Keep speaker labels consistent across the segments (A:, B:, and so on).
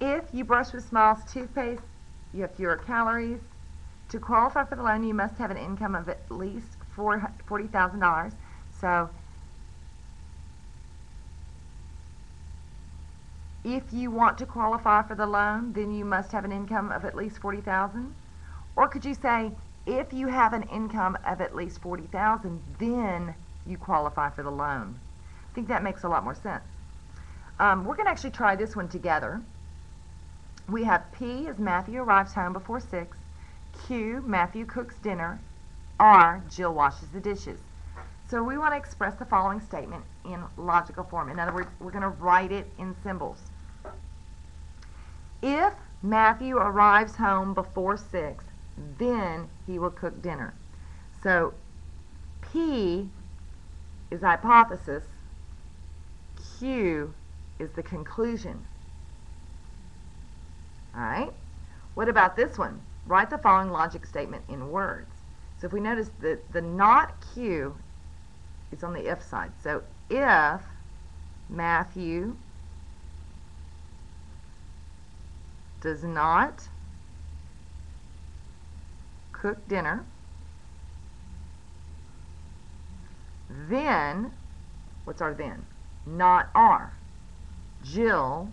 A: If you brush with Smiles toothpaste, you have fewer calories. To qualify for the loan, you must have an income of at least $40,000. So if you want to qualify for the loan, then you must have an income of at least $40,000. Or could you say, if you have an income of at least $40,000, then you qualify for the loan? I think that makes a lot more sense. We're going to actually try this one together. We have P as Matthew arrives home before 6. Q, Matthew cooks dinner. R, Jill washes the dishes. So we want to express the following statement in logical form. In other words, we're going to write it in symbols. If Matthew arrives home before 6, then he will cook dinner. So P is hypothesis. Q is the conclusion. All right? What about this one? Write the following logic statement in words. So if we notice that the not Q is on the if side. So if Matthew does not cook dinner, then, what's our then? Not R. Jill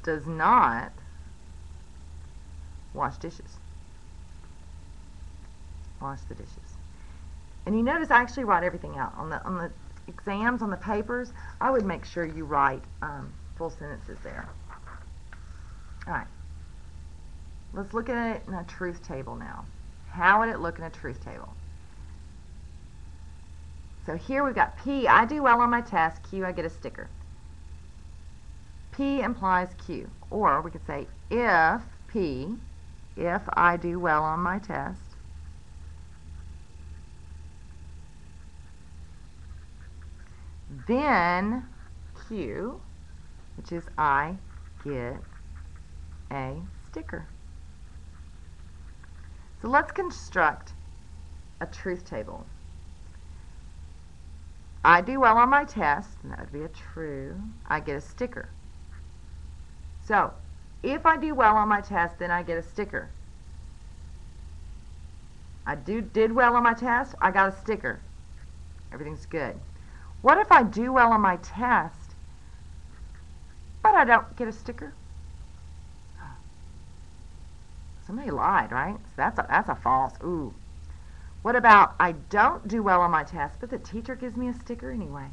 A: does not wash dishes. Wash the dishes. And you notice I actually write everything out. On the exams, on the papers, I would make sure you write full sentences there. All right. Let's look at it in a truth table now. How would it look in a truth table? So here we've got P, I do well on my test. Q, I get a sticker. P implies Q. Or we could say if P, if I do well on my test, then Q, which is I get a sticker. So let's construct a truth table. I do well on my test, and that would be a true. I get a sticker. So, if I do well on my test, then I get a sticker. I did well on my test, I got a sticker. Everything's good. What if I do well on my test, but I don't get a sticker? Somebody lied, right? So that's a false. Ooh. What about I don't do well on my test, but the teacher gives me a sticker anyway?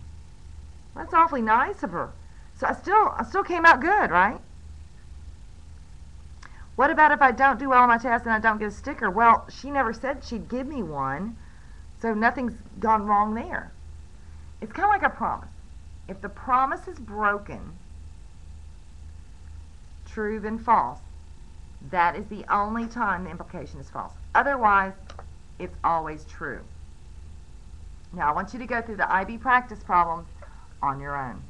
A: That's awfully nice of her. So I still came out good, right? What about if I don't do well on my test and I don't get a sticker? Well, she never said she'd give me one, so nothing's gone wrong there. It's kind of like a promise. If the promise is broken, true then false, that is the only time the implication is false. Otherwise, it's always true. Now, I want you to go through the IB practice problems on your own.